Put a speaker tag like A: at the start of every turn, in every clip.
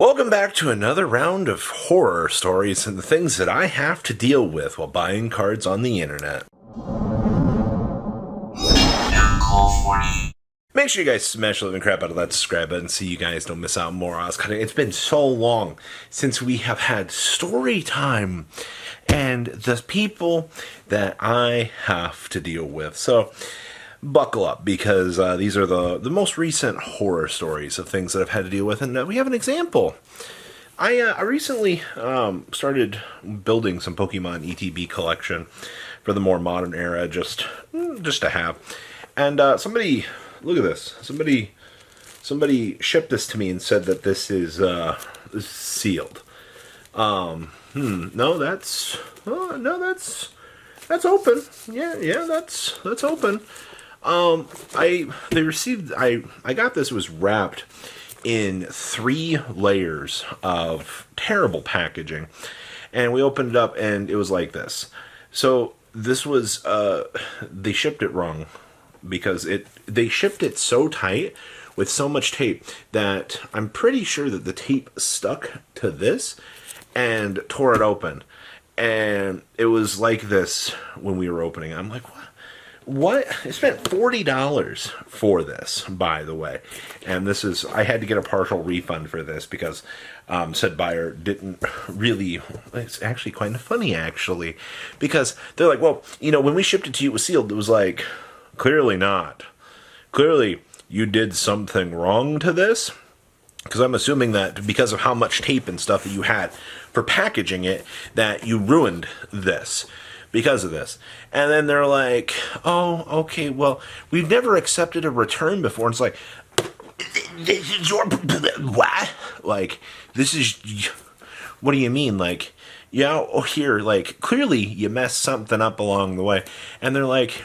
A: Welcome back to another round of horror stories and the things that I have to deal with while buying cards on the internet. Make sure you guys smash the living crap out of that subscribe button so you guys don't miss out on more Oz content. It's been so long since we have had story time and the people that I have to deal with. So buckle up, because these are the most recent horror stories of things that I've had to deal with, and we have an example. I recently started building some Pokemon ETB collection for the more modern era, just to have. And somebody, look at this. Somebody shipped this to me and said that this is sealed. No, that's open. Yeah, that's open. I got this. It was wrapped in 3 layers of terrible packaging, and we opened it up and it was like this. So this was they shipped it wrong, because they shipped it so tight with so much tape that I'm pretty sure that the tape stuck to this and tore it open. And it was like this when we were opening. I'm like, what? I spent $40 for this, by the way. And I had to get a partial refund for this because said buyer didn't really, it's actually kind of funny, actually. Because they're like, well, when we shipped it to you, it was sealed. It was like, clearly not. Clearly, you did something wrong to this. Because I'm assuming that because of how much tape and stuff that you had for packaging it, that you ruined this because of this. And then they're like, oh, okay, well, we've never accepted a return before. And it's like, this is your, what? Like, this is, what do you mean? Like, yeah, oh, here, like, clearly you messed something up along the way. And they're like,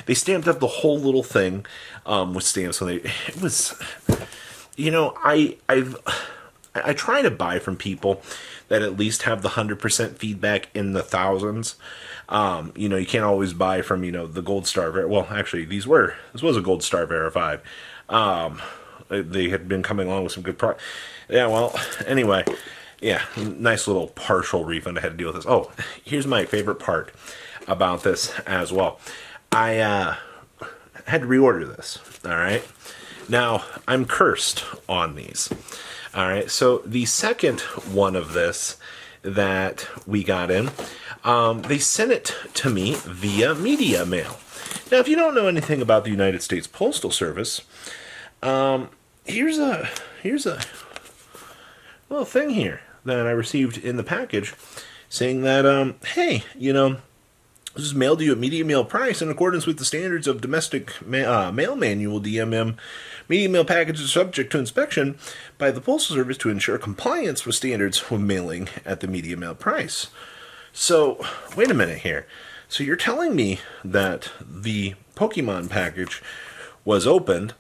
A: they stamped up the whole little thing with stamps. So it was, I try to buy from people that at least have the 100% feedback in the thousands. You can't always buy from, the Gold Star. Well, actually, this was a Gold Star Verify. They had been coming along with some good product. Yeah, well, anyway, yeah, nice little partial refund. I had to deal with this. Oh, here's my favorite part about this as well. I had to reorder this, all right? Now, I'm cursed on these. All right, so the second one of this that we got in, they sent it to me via media mail. Now, if you don't know anything about the United States Postal Service, here's a little thing here that I received in the package saying that, hey, this is mailed to you at media mail price in accordance with the standards of domestic mail manual, DMM. Media mail packages are subject to inspection by the Postal Service to ensure compliance with standards when mailing at the media mail price. So, wait a minute here. So you're telling me that the Pokemon package was opened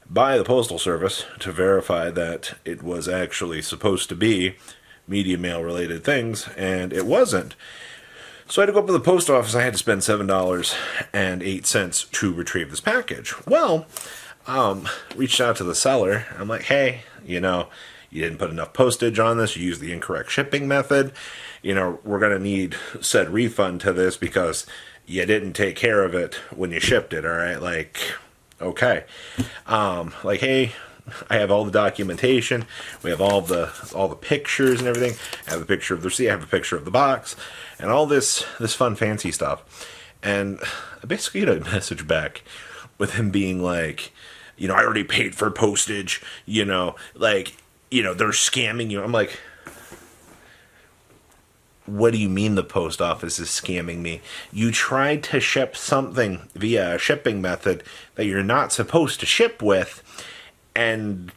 A: by the Postal Service to verify that it was actually supposed to be media mail related things, and it wasn't. So I had to go up to the post office. I had to spend $7.08 to retrieve this package. Well, reached out to the seller. I'm like, hey, you didn't put enough postage on this. You used the incorrect shipping method. We're going to need said refund to this because you didn't take care of it when you shipped it. All right. Like, okay. Like, hey, I have all the documentation. We have all the pictures and everything. I have a picture of the receipt. I have a picture of the box and all this fun, fancy stuff. And I basically get a message back with him being like, I already paid for postage, they're scamming you. I'm like, what do you mean the post office is scamming me? You tried to ship something via a shipping method that you're not supposed to ship with, and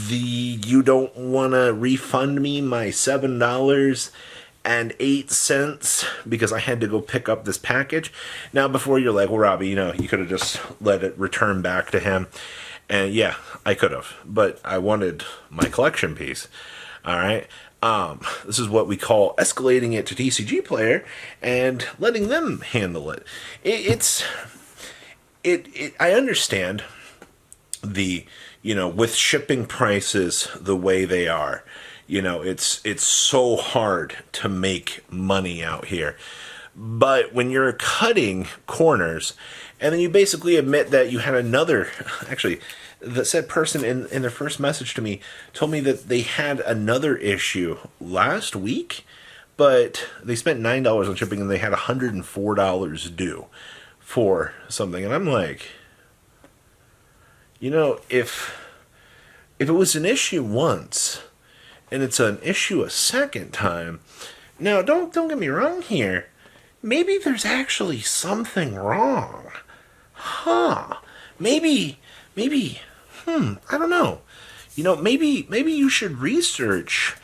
A: you don't want to refund me my $7.08 because I had to go pick up this package. Now, before you're like, well, Robbie, you could have just let it return back to him. And yeah, I could have, but I wanted my collection piece. All right. This is what we call escalating it to TCG Player and letting them handle it. I understand the with shipping prices the way they are, it's so hard to make money out here. But when you're cutting corners, and then you basically admit that you had another, actually, the said person in their first message to me told me that they had another issue last week, but they spent $9 on shipping and they had $104 due for something. And I'm like, if it was an issue once and it's an issue a second time, now don't get me wrong here. Maybe there's actually something wrong. Maybe, I don't know. Maybe you should research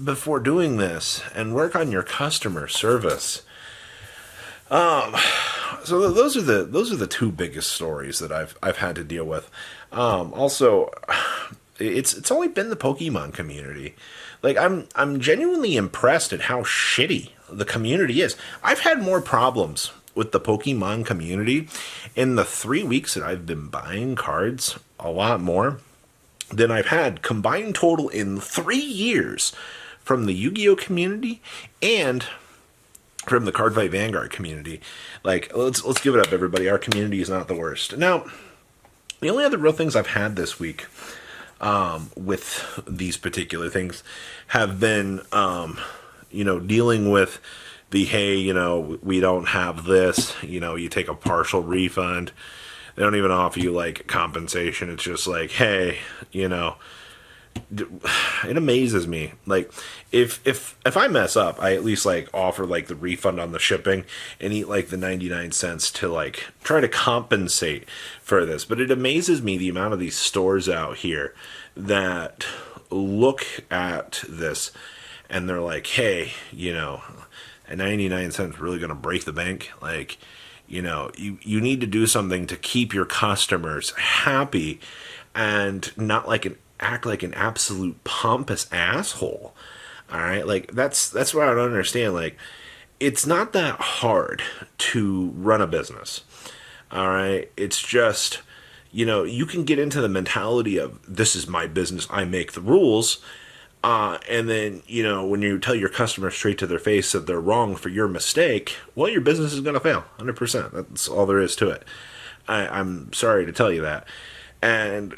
A: before doing this and work on your customer service. So those are the two biggest stories that I've had to deal with. Also, it's only been the Pokemon community. Like I'm genuinely impressed at how shitty the community is. I've had more problems with the Pokemon community in the 3 weeks that I've been buying cards, a lot more than I've had combined total in 3 years from the Yu-Gi-Oh community and from the Card Fight Vanguard community. Like, let's give it up, everybody. Our community is not the worst. Now, the only other real things I've had this week with these particular things have been, dealing with the, hey, we don't have this, you take a partial refund. They don't even offer you, like, compensation. It's just like, hey, it amazes me. Like, if I mess up, I at least, like, offer, like, the refund on the shipping and eat, like, the 99 cents to, like, try to compensate for this. But it amazes me the amount of these stores out here that look at this and they're like, hey, at 99 cents really going to break the bank. Like, you need to do something to keep your customers happy and not act like an absolute pompous asshole. All right, like that's what I don't understand. Like, it's not that hard to run a business. All right, it's just you can get into the mentality of this is my business, I make the rules. And then, when you tell your customer straight to their face that they're wrong for your mistake, well, your business is going to fail, 100%. That's all there is to it. I'm sorry to tell you that. And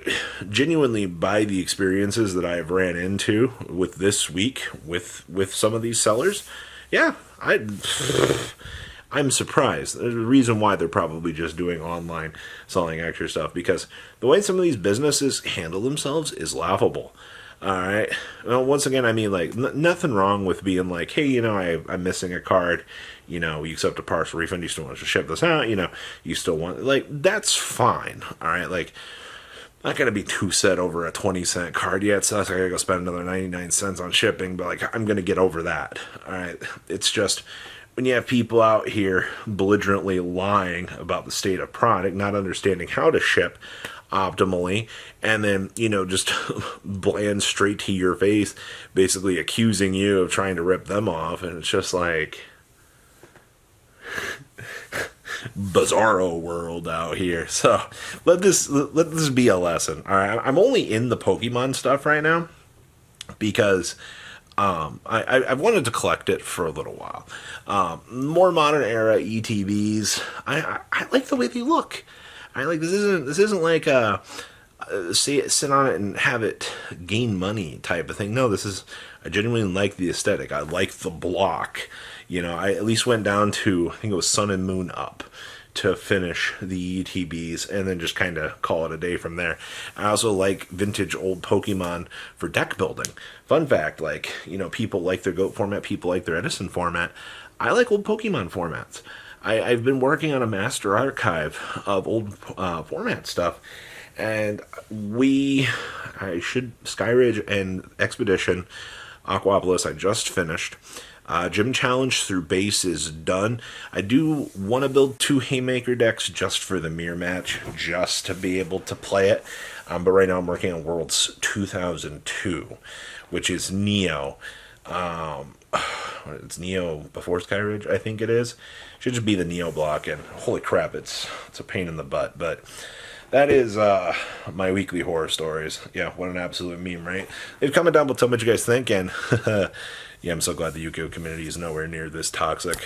A: genuinely, by the experiences that I've ran into with this week with some of these sellers, yeah, I'm surprised. There's a reason why they're probably just doing online selling extra stuff, because the way some of these businesses handle themselves is laughable. All right. Well, once again, I mean, like, nothing wrong with being like, hey, I'm missing a card. You accept a partial refund. You still want to ship this out. You still want, like, that's fine. All right. Like, not going to be too set over a 20-cent card yet. So I got to go spend another 99 cents on shipping. But, like, I'm going to get over that. All right. It's just when you have people out here belligerently lying about the state of product, not understanding how to ship optimally, and then just bland straight to your face basically accusing you of trying to rip them off, and it's just like bizarro world out here. So let this be a lesson. All right, I'm only in the Pokemon stuff right now because I've wanted to collect it for a little while. More modern era ETBs, I like the way they look. I like this isn't like sit on it and have it gain money type of thing. No, I genuinely like the aesthetic. I like the block. I at least went down to, I think it was Sun and Moon Up to finish the ETBs and then just kind of call it a day from there. I also like vintage old Pokemon for deck building. Fun fact, like, people like their GOAT format, people like their Edison format. I like old Pokemon formats. I've been working on a master archive of old format stuff, and Skyridge and Expedition, Aquapolis, I just finished. Gym Challenge through base is done. I do want to build 2 Haymaker decks just for the mirror match, just to be able to play it. But right now I'm working on Worlds 2002, which is Neo. It's Neo before Skyridge, I think it is. Should just be the Neo block, and holy crap, it's a pain in the butt. But that is my weekly horror stories. Yeah, what an absolute meme, right? Leave a comment down below, tell me what you guys think, and yeah, I'm so glad the Yu-Gi-Oh community is nowhere near this toxic.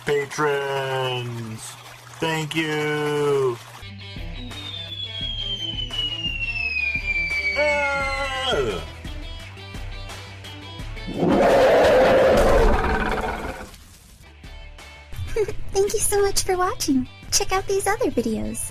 B: Patrons, thank you.
C: Thank you so much for watching. Check out these other videos.